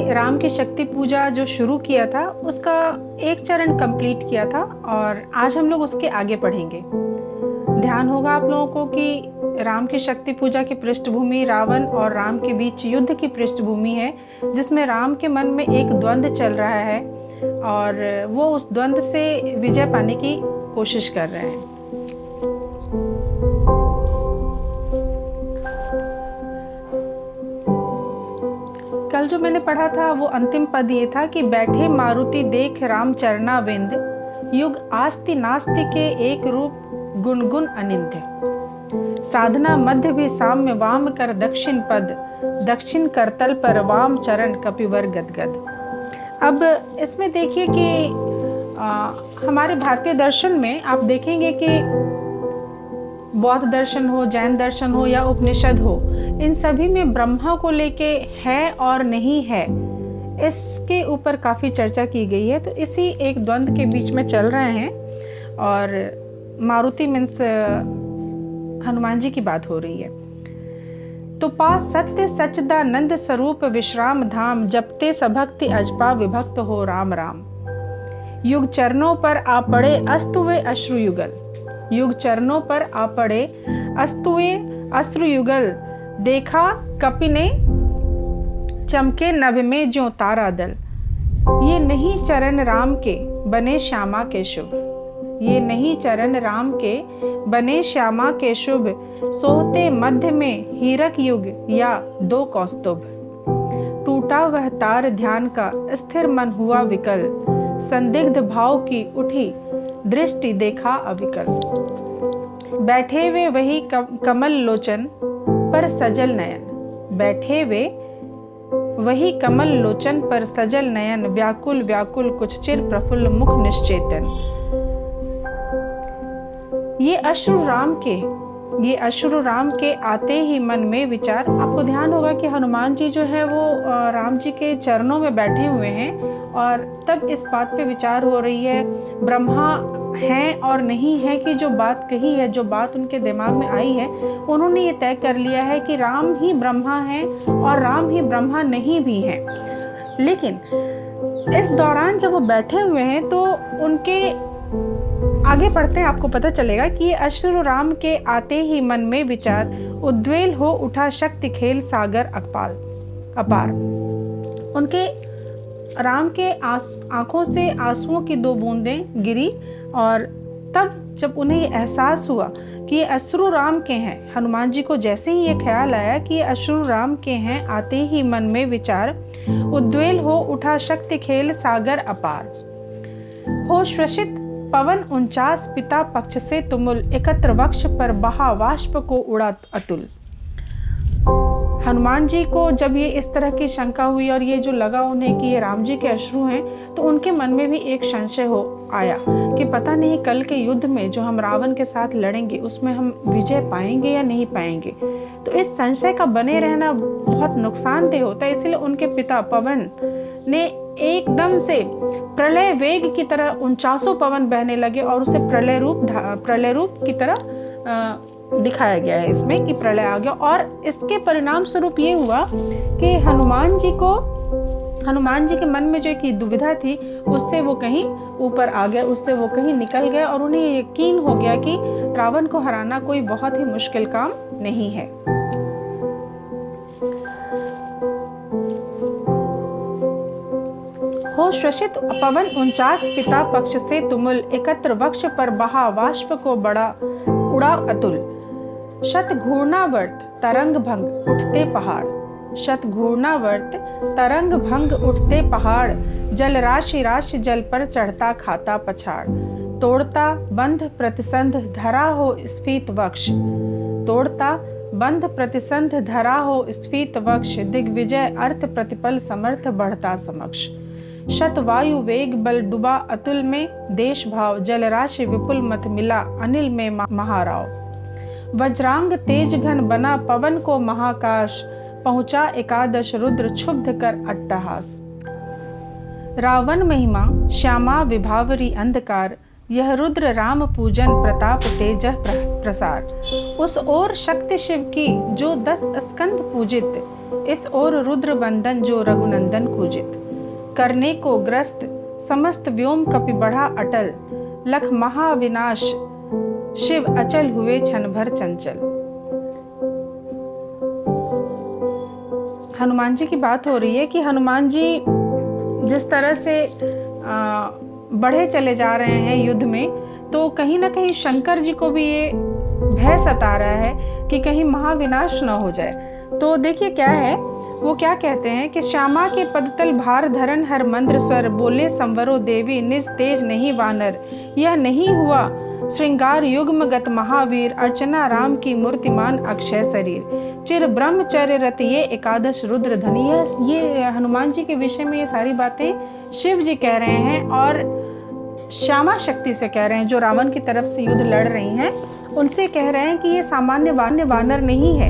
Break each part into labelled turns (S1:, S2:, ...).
S1: राम की शक्ति पूजा जो शुरू किया था उसका एक चरण कंप्लीट किया था और आज हम लोग उसके आगे पढ़ेंगे। ध्यान होगा आप लोगों को कि राम की शक्ति पूजा की पृष्ठभूमि रावण और राम के बीच युद्ध की पृष्ठभूमि है, जिसमें राम के मन में एक द्वंद्व चल रहा है और वो उस द्वंद्व से विजय पाने की कोशिश कर रहे हैं। कल जो मैंने पढ़ा था वो अंतिम पद ये था कि बैठे मारुति देख राम चरना विंद, युग आस्ति नास्ति के एक रूप गुणगुण अनिंद्य। साधना मध्य भी साम्य वाम कर दक्षिण पद, दक्षिण करतल पर वाम चरण कपिवर गदगद। अब इसमें देखिए कि हमारे भारतीय दर्शन में आप देखेंगे कि बौद्ध दर्शन हो, जैन दर्शन हो या उपनिषद हो, इन सभी में ब्रह्मा को लेके है और नहीं है, इसके ऊपर काफ़ी चर्चा की गई है। तो इसी एक द्वंद्व के बीच में चल रहे हैं और मारुति मीन्स हनुमान जी की बात हो रही है। तो पा सत्य सच्चिदानंद स्वरूप विश्राम धाम, जपते सभक्ति अजपा विभक्त हो राम राम। युग चरणों पर आ पड़े अस्तुवे अश्रुयुगल, युग चरणों पर आ पड़े अस्तुवे अश्रुयुगल। देखा कपि ने चमके नभ में ज्यों तारा दल। ये नहीं चरण राम के बने श्यामा के शुभ, ये नहीं चरण राम के बने श्यामा के शुभ। सोहते मध्य में हीरक युग या दो कौस्तुभ। टूटा वह तार ध्यान का स्थिर मन हुआ विकल, संदिग्ध भाव की उठी दृष्टि देखा अविकल। बैठे वे वही कमल लोचन पर सजल नयन, बैठे वे वही कमल लोचन पर सजल नयन। व्याकुल व्याकुल कुछ चिर प्रफुल्ल मुख निश्चेतन। ये अश्रु राम के आते ही मन में विचार। आपको ध्यान होगा कि हनुमान जी जो है वो राम जी के चरणों में बैठे हुए हैं और तब इस बात पे विचार हो रही है, ब्रह्मा है और नहीं है की जो बात कही है, जो बात उनके दिमाग में आई है, उन्होंने ये तय कर लिया है कि राम ही ब्रह्मा है और राम ही ब्रह्मा नहीं भी है। लेकिन इस दौरान जब वो बैठे हुए हैं तो उनके आगे पढ़ते हैं, आपको पता चलेगा कि ये अश्रु राम के आते ही मन में विचार, उद्वेल हो उठा शक्ति खेल सागर अपार। उनके राम के आंखों से आंसुओं की दो बूंदें गिरी और तब जब उन्हें ये एहसास हुआ कि ये अश्रु राम के हैं, हनुमान जी को जैसे ही ये ख्याल आया कि ये अश्रु राम के हैं, आते ही मन में विचार, उद्वेल हो उठा शक्ति खेल सागर अपार। हो श्वसित पवन 49 पिता पक्ष से तुमुल, एकत्र वक्ष पर बहा वाष्प को उड़ा अतुल। हनुमान जी को जब ये इस तरह की शंका हुई और ये जो लगा उन्हें कि ये राम जी के अश्रु हैं, तो उनके मन में भी एक संशय हो आया कि पता नहीं कल के युद्ध में जो हम रावण के साथ लड़ेंगे उसमें हम विजय पाएंगे या नहीं पाएंगे। तो इस संशय का बने रहना बहुत नुकसानदेह होता है। इसलिए उनके पिता पवन ने एकदम से प्रलय वेग की तरह 49 पवन बहने लगे और उसे प्रलय रूप की तरह दिखाया गया है इसमें कि प्रलय आ गया। और इसके परिणाम स्वरूप ये हुआ कि हनुमान जी के मन में जो एक दुविधा थी उससे वो कहीं ऊपर आ गए, उससे वो कहीं निकल गए और उन्हें यकीन हो गया कि रावण को हराना कोई बहुत ही मुश्किल काम नहीं है। हो श्वसित पवन 49 पिता पक्ष से तुमुल, एकत्र वक्ष पर बहा वाष्प को बड़ा उड़ा अतुल। शत घूर्णावर्त तरंग भंग उठते पहाड़, शत घूर्णावर्त तरंग भंग उठते पहाड़। जल राशि राशि जल पर चढ़ता खाता पछाड़। तोड़ता बंध प्रतिसंध धरा हो स्फीत वक्ष, तोड़ता बंध प्रतिसंध धरा हो स्फीत वक्ष। दिग्विजय अर्थ प्रतिपल समर्थ बढ़ता समक्ष। शत वायु वेग बल डुबा अतुल में, देश भाव जल राशि विपुल मत मिला अनिल में महाराव। वज्रांग तेज घन बना पवन को महाकाश, पहुंचा एकादश रुद्र क्षुब्ध कर अट्टहास। रावण महिमा श्यामा विभावरी अंधकार, यह रुद्र राम पूजन प्रताप तेजह प्रसार। उस ओर शक्ति शिव की जो 10 स्कंद पूजित, इस ओर रुद्र बंदन जो रघुनंदन पूजित, करने को ग्रस्त समस्त व्योम कपि बढ़ा अटल, लख महाविनाश शिव अचल हुए क्षण भर चंचल। हनुमान जी की बात हो रही है कि हनुमान जी जिस तरह से बढ़े चले जा रहे हैं युद्ध में, तो कहीं ना कहीं शंकर जी को भी ये भय सता रहा है कि कहीं महाविनाश न हो जाए। तो देखिए क्या है, वो क्या कहते हैं कि श्यामा के पदतल भार धरन हर मंद्र स्वर, बोले संवरो देवी निज तेज नहीं वानर, यह नहीं हुआ श्रृंगार युग्मगत महावीर, अर्चना राम की मूर्तिमान अक्षय शरीर, चिर ब्रह्मचर्य रत ये एकादश रुद्र धनी। ये हनुमान जी के विषय में ये सारी बातें शिव जी कह रहे हैं और श्यामा शक्ति से कह रहे हैं, जो रावण की तरफ से युद्ध लड़ रही हैं। उनसे कह रहे हैं कि ये सामान्य वानर नहीं है,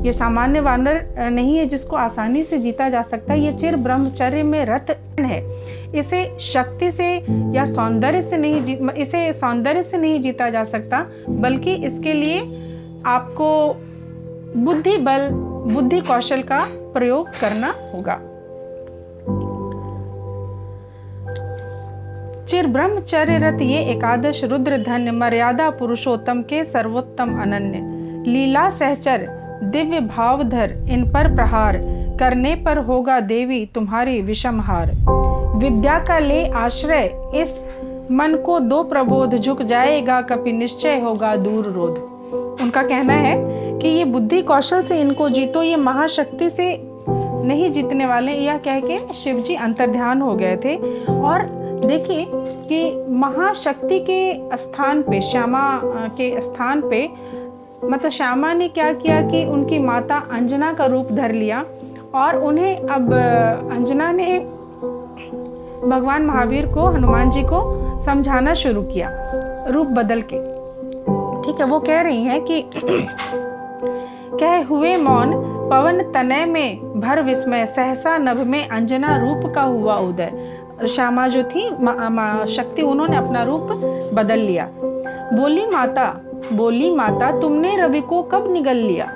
S1: ये सामान्य वानर नहीं है जिसको आसानी से जीता जा सकता है। ये चिर ब्रह्मचर्य में रत है, इसे शक्ति से या सौंदर्य से नहीं जीता जा सकता, बल्कि इसके लिए आपको बुद्धि कौशल का प्रयोग करना होगा। चिर ब्रह्मचर्य रत ये एकादश रुद्र धन्य, मर्यादा पुरुषोत्तम के सर्वोत्तम अनन्य, लीला सहचर दिव्य भावधर, इन पर प्रहार करने पर होगा देवी तुम्हारी विषम हार। विद्या का ले आश्रय इस मन को दो प्रबोध, झुक जाएगा कभी निश्चय होगा दूर रोध। उनका कहना है कि ये बुद्धि कौशल से इनको जीतो, ये महाशक्ति से नहीं जीतने वाले। यह कह के शिव जी अंतर्ध्यान हो गए थे। और देखिए कि महाशक्ति के स्थान पे, श्यामा के स्थान पे, मतलब श्यामा ने क्या किया कि उनकी माता अंजना का रूप धर लिया और उन्हें अब अंजना ने भगवान महावीर को, हनुमान जी को समझाना शुरू किया रूप बदल के। ठीक है, वो कह रही हैं कि कह हुए मौन पवन तनय में भर विस्मय, सहसा नभ में अंजना रूप का हुआ उदय। श्यामा जो थी शक्ति, उन्होंने अपना रूप बदल लिया। बोली माता तुमने रवि को कब निगल लिया,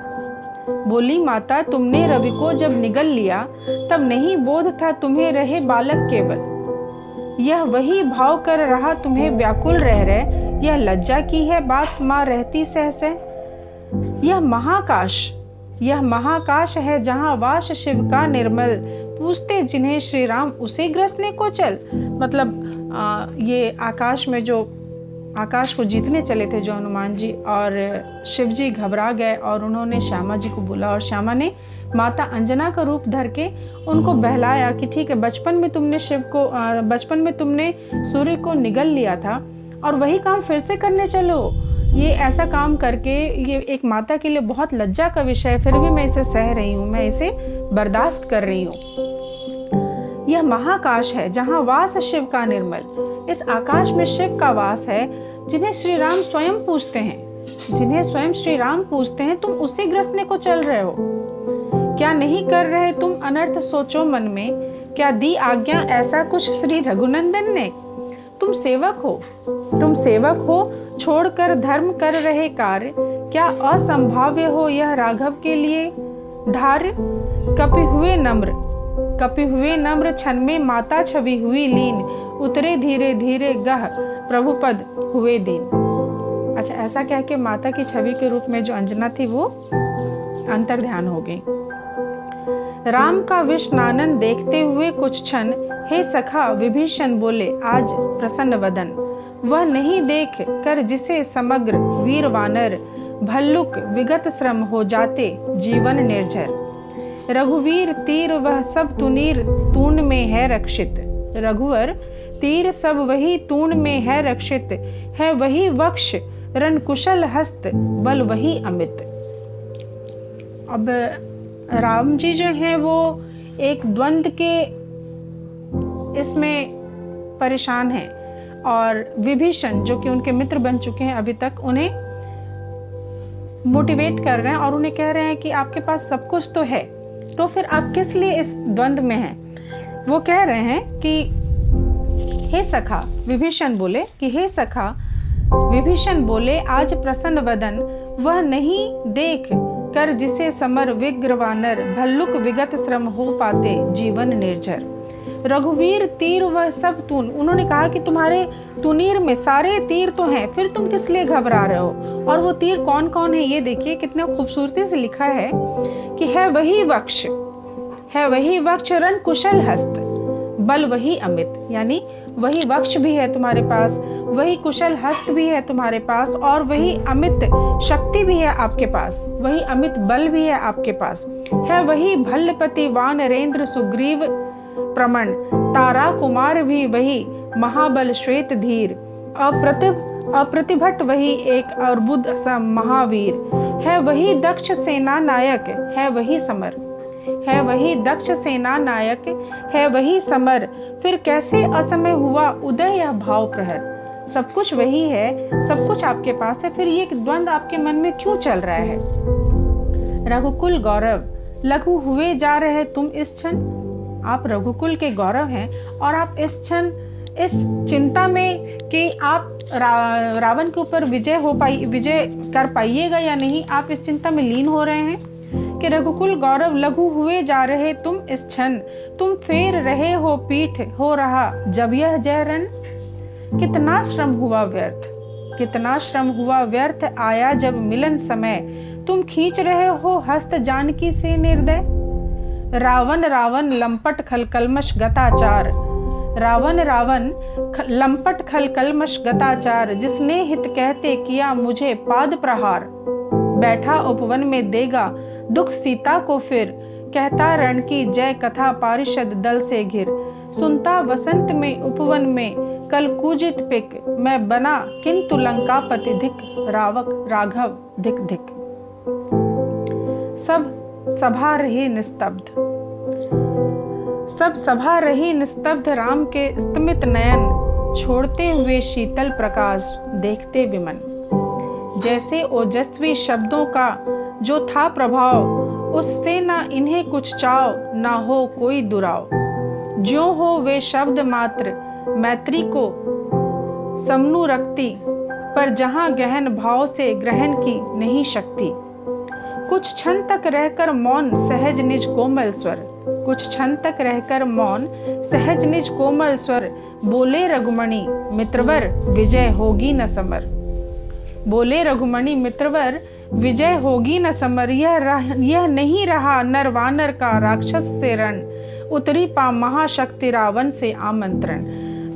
S1: बोली माता तुमने रवि को जब निगल लिया, तब नहीं बोध था तुम्हें रहे बालक केवल, यह वही भाव कर रहा तुम्हें व्याकुल रह रहे, यह लज्जा की है बात माँ रहती सहसे। यह महाकाश है जहाँ वास शिव का निर्मल, पूछते जिन्हें श्री राम उसे ग्रसने को चल। मतलब ये आकाश में जो आकाश को जीतने चले थे जो हनुमान जी, और शिव जी घबरा गए और उन्होंने श्यामा जी को बोला, और श्यामा ने माता अंजना का रूप धर के उनको बहलाया कि ठीक है, बचपन में तुमने सूर्य को निगल लिया था और वही काम फिर से करने चलो। ये ऐसा काम करके ये एक माता के लिए बहुत लज्जा का विषय है, फिर भी मैं इसे सह रही हूँ, मैं इसे बर्दाश्त कर रही हूँ। यह महाकाश है जहाँ वास शिव का निर्मल, इस आकाश में शिव का वास है जिन्हें श्री राम स्वयं पूजते हैं, तुम उसे ग्रसने को चल रहे हो। क्या नहीं कर रहे तुम अनर्थ सोचो मन में, क्या दी आज्ञा ऐसा कुछ श्री रघुनंदन ने। तुम सेवक हो छोड़कर धर्म कर रहे कार्य, क्या असंभाव्य हो यह राघव के लिए धार्य। कपि हुए नम्र क्षण में माता छवि हुई लीन, उतरे धीरे धीरे गह प्रभुपद हुए दीन। अच्छा, ऐसा कह के माता की छवि के रूप में जो अंजना थी वो अंतर्ध्यान हो गई। राम का विष्णानंद देखते हुए कुछ क्षण, हे सखा विभीषण बोले आज प्रसन्न वदन, वह नहीं देख कर जिसे समग्र वीर वानर, भल्लुक विगत श्रम हो जाते जीवन निर्झर। रघुवीर तीर वह सब तुनीर तूण में है रक्षित, रघुवर तीर सब वही तूण में है रक्षित, है वही वक्ष रण कुशल हस्त बल वही अमित। अब राम जी जो हैं वो एक द्वंद्व के इसमें परेशान हैं, और विभीषण जो कि उनके मित्र बन चुके हैं अभी तक, उन्हें मोटिवेट कर रहे हैं और उन्हें कह रहे हैं कि आपके पास सब कुछ तो है, तो फिर आप किस लिए इस द्वंद्व में हैं। वो कह रहे हैं कि हे सखा, विभीषण बोले आज प्रसन्न वदन, वह नहीं देख कर जिसे समर विग्रवानर, भल्लुक विगत श्रम हो पाते जीवन निर्जर। रघुवीर तीर वह सब तून, उन्होंने कहा कि तुम्हारे तुनीर में सारे तीर तो हैं, फिर तुम किस लिए घबरा रहे हो? और वो तीर कौन कौन है ये देखिए, कितने खूबसूरती से लिखा है कि है वही वक्ष रन कुशल हस्त, बल वही अमित, यानी वही वक्ष भी है तुम्हारे पास, वही कुशल हस्त भी है तुम्हारे पास, और वही अमित शक्ति भी है आपके पास, वही अमित बल भी है आपके पास। है वही भल्लपति वानरेंद्र सुग्रीव प्रमण, तारा कुमार भी वही महाबल श्वेत धीर, अप्रतिभट वही एक अर्बुद महावीर। है वही दक्ष सेना नायक, है वही समर, है वही दक्ष सेना नायक, है वही समर, फिर कैसे असमय हुआ उदय या भाव प्रहर। सब कुछ वही है, सब कुछ आपके पास है, फिर ये द्वंद आपके मन में क्यों चल रहा है? रघुकुल गौरव लघु हुए जा रहे तुम इस क्षण, आप रघुकुल के गौरव हैं और आप इस क्षण इस चिंता में कि आप रावण के ऊपर विजय कर पाइएगा या नहीं, आप इस चिंता में लीन हो रहे हैं कि रघुकुल गौरव लघु हुए जा रहे तुम इस क्षण, तुम फेर रहे हो पीठ हो रहा जब यह जय रण। कितना श्रम हुआ व्यर्थ, कितना श्रम हुआ व्यर्थ, आया जब मिलन समय, तुम खींच रहे हो हस्त जानकी से निर्दय। रावण रावण लंपट खलकलमश गताचार, रावण रावण लंपट खलकलमश गताचार, जिसने हित कहते किया मुझे पाद प्रहार। बैठा उपवन में देगा दुख सीता को फिर, कहता रण की जय कथा पारिषद दल से घिर। सुनता वसंत में उपवन में कल कूजित पिक, मैं बना किंतु लंकापति धिक, रावक राघव धिक धिक। सब सभा रही निस्तब्ध, सब सभा रही निस्तब्ध, राम के स्तमित नयन छोड़ते हुए शीतल प्रकाश देखते विमन। जैसे ओजस्वी शब्दों का जो था प्रभाव, उससे ना इन्हें कुछ चाव ना हो कोई दुराव। जो हो वे शब्द मात्र मैत्री को समनु रखती, पर जहां गहन भाव से ग्रहण की नहीं शक्ति। कुछ क्षण तक रहकर मौन सहज निज कोमल स्वर, कुछ क्षण तक रहकर मौन सहज निज कोमल स्वर, बोले रघुमणि मित्रवर विजय होगी न समर। बोले रघुमणि मित्रवर विजय होगी न समर। यह नहीं रहा नर वानर का राक्षस से रण, उतरी पा महाशक्ति रावण से आमंत्रण।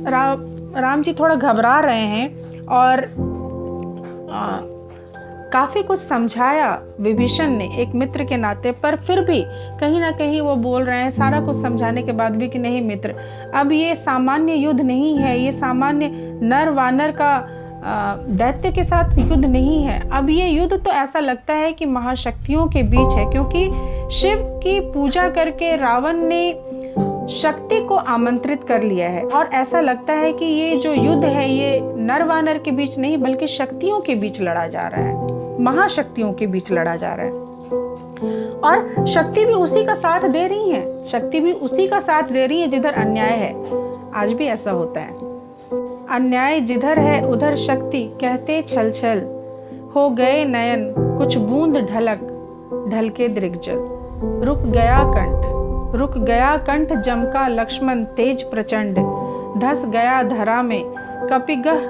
S1: राम जी थोड़ा घबरा रहे हैं और काफी कुछ समझाया विभीषण ने एक मित्र के नाते, पर फिर भी कहीं ना कहीं वो बोल रहे हैं सारा कुछ समझाने के बाद भी कि नहीं मित्र, अब ये सामान्य युद्ध नहीं है, ये सामान्य नर वानर का दैत्य के साथ युद्ध नहीं है। अब ये युद्ध तो ऐसा लगता है कि महाशक्तियों के बीच है, क्योंकि शिव की पूजा करके रावण ने शक्ति को आमंत्रित कर लिया है, और ऐसा लगता है कि ये जो युद्ध है ये नर वानर के बीच नहीं बल्कि शक्तियों के बीच लड़ा जा रहा है, महाशक्तियों के बीच लड़ा जा रहा है। और शक्ति भी उसी का साथ दे रही है, शक्ति भी उसी का साथ दे रही है जिधर अन्याय है। आज भी ऐसा होता है, अन्याय जिधर है उधर शक्ति कहते छल छल, हो गए नयन कुछ बूंद ढलक ढलके दृग्जल। रुक गया कंठ जमका लक्ष्मण तेज प्रचंड, धस गया धरा में कपिगह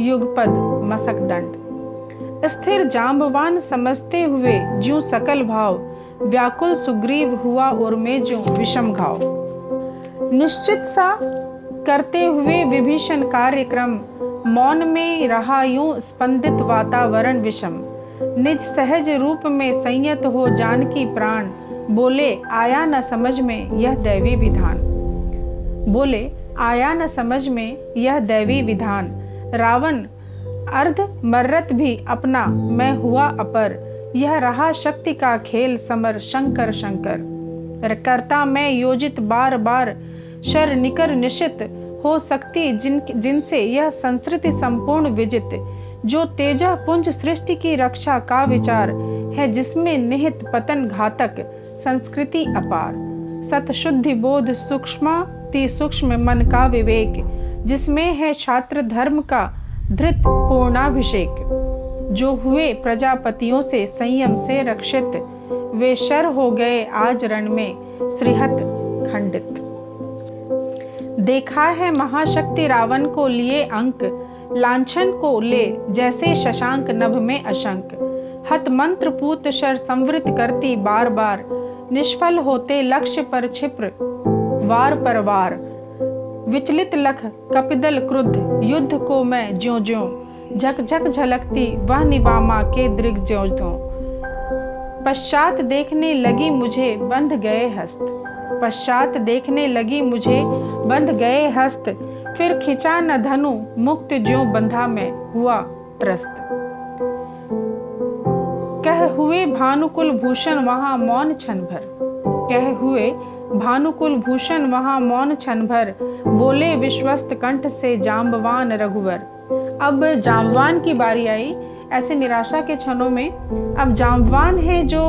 S1: युगपद मसक दंड। स्थिर जांबवान समझते हुए ज्यों सकल भाव, व्याकुल सुग्रीव हुआ उर में ज्यों विषम घाव। निश्चित सा करते हुए विभीषण कार्यक्रम, मौन में रहा यूं स्पंदित वातावरण विषम। निज सहज रूप में संयत हो जानकी प्राण, बोले आया न समझ में यह दैवी विधान। बोले आया न समझ में यह दैवी विधान। रावण अर्ध मर्रत भी अपना मैं हुआ अपर, यह रहा शक्ति का खेल समर शंकर शंकर। करता मैं योजित बार बार शर निकर निशित, हो सकती जिनसे यह संस्कृति संपूर्ण विजित। जो तेजा पुंज सृष्टि की रक्षा का विचार है, जिसमें निहित पतन घातक संस्कृति अपार। सत शुद्धि बोध सूक्ष्माति सूक्ष्म मन का विवेक, जिसमें है छात्र धर्म का धृत पूर्णाभिषेक। जो हुए प्रजापतियों से संयम से रक्षित, वे शर हो गए आज रण में श्रीहत खंडित। देखा है महाशक्ति रावण को लिए अंक, लांछन को ले जैसे शशांक नभ में अशंक। हत मंत्र पूत शर संवृत करती बार बार, निष्फल होते लक्ष्य पर क्षिप्र वार पर वार। विचलित लख कपिदल क्रुद्ध, युद्ध को मैं ज्यों ज्यों, झक झक झलकती वह निवामा के दृग ज्यों त्यों। पश्चात देखने लगी मुझे बंध गए हस्त, पश्चात देखने लगी मुझे बंध गए हस्त। फिर खिंचा न धनु मुक्त ज्यों बंधा मैं हुआ त्रस्त। कह हुए भानुकुल भूषण वहां मौन क्षण भर, कह हुए भानुकुल भूषण वहां मौन क्षण भर। बोले विश्वस्त कंठ से जाम्बवान रघुवर। अब जाम्बवान की बारी आई। ऐसे निराशा के क्षणों में अब जाम्बवान है जो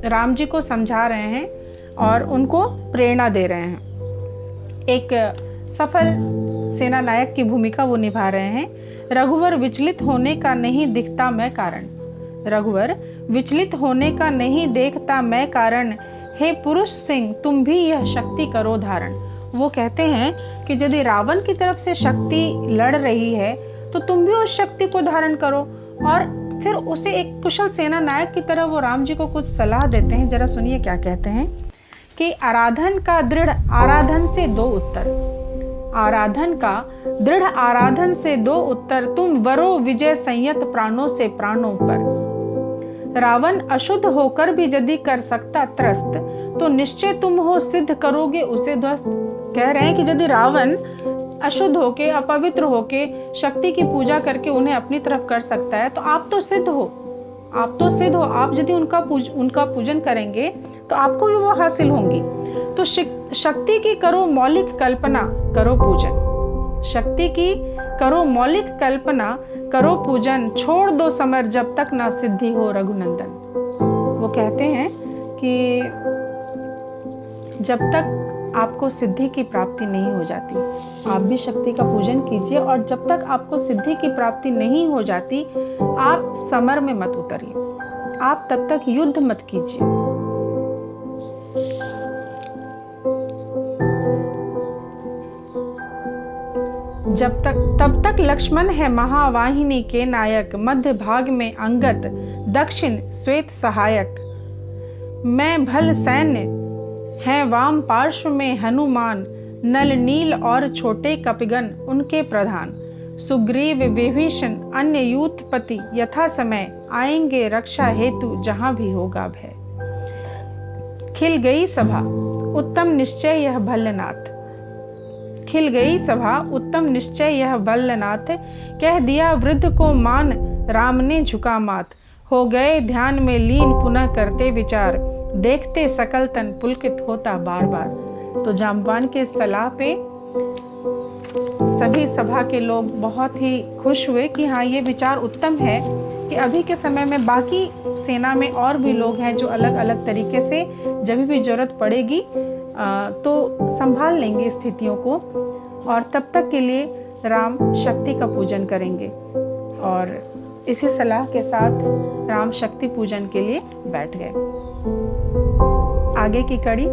S1: राम जी को समझा रहे हैं और उनको प्रेरणा दे रहे हैं। एक सफल सेना नायक की भूमिका वो निभा रहे हैं। रघुवर विचलित होने का नहीं दिखता मैं कारण, रघुवर विचलित होने का नहीं देखता मैं कारण। हे पुरुष सिंह तुम भी यह शक्ति करो धारण। वो कहते हैं कि यदि रावण की तरफ से शक्ति लड़ रही है तो तुम भी उस शक्ति को धारण करो। और फिर उसे एक कुशल सेना नायक की तरह वो राम जी को कुछ सलाह देते हैं। जरा सुनिए क्या कहते हैं कि आराधन का दृढ़ आराधन से दो उत्तर, आराधन का दृढ़ आराधन से दो उत्तर। तुम वरो विजय संयत प्राणों से प्राणों पर। रावण अशुद्ध होकर भी यदि कर सकता त्रस्त, तो निश्चय तुम हो सिद्ध करोगे उसे ध्वस्त। कह रहे हैं कि यदि रावण अशुद्ध होके अपवित्र होके शक्ति की पूजा करके उन्हें अपनी तरफ कर सकता है, तो आप तो सिद्ध हो, आप तो सिद्ध हो। आप यदि उनका पूजन करेंगे तो आपको भी वो हासिल होंगी। तो शक्ति की करो मौलिक कल्पना करो पूजन, शक्ति की करो मौलिक कल्पना करो पूजन। छोड़ दो समर जब तक ना सिद्धि हो रघुनंदन। वो कहते हैं कि जब तक आपको सिद्धि की प्राप्ति नहीं हो जाती, आप भी शक्ति का पूजन कीजिए। और जब तक आपको सिद्धि की प्राप्ति नहीं हो जाती, आप समर में मत उतरिए, आप तब तक युद्ध मत कीजिए। तब तक लक्ष्मण है महावाहिनी के नायक, मध्य भाग में अंगद, दक्षिण श्वेत सहायक। मैं भल सैन्य है वाम पार्श्व में हनुमान, नल नील और छोटे कपिगण उनके प्रधान। सुग्रीव विभीषण अन्य यूथपति यथा समय, आएंगे रक्षा हेतु जहां भी होगा भय। खिल गई सभा उत्तम निश्चय यह भल्लनाथ, खिल गई सभा उत्तम निश्चय यह भल्लनाथ। कह दिया वृद्ध को मान राम ने झुका मात, हो गए ध्यान में लीन पुनः करते विचार। देखते सकल तन पुलकित होता बार बार। तो जाम्बवान के सलाह पे सभी सभा के लोग बहुत ही खुश हुए कि हाँ ये विचार उत्तम है कि अभी के समय में बाकी सेना में और भी लोग हैं जो अलग अलग तरीके से जब भी जरूरत पड़ेगी तो संभाल लेंगे स्थितियों को। और तब तक के लिए राम शक्ति का पूजन करेंगे। और इसी सलाह के साथ राम शक्ति पूजन के लिए बैठ गए। आगे की कड़ी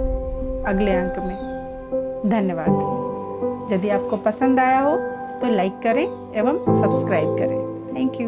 S1: अगले अंक में। धन्यवाद। यदि आपको पसंद आया हो तो लाइक करें एवं सब्सक्राइब करें। Thank you.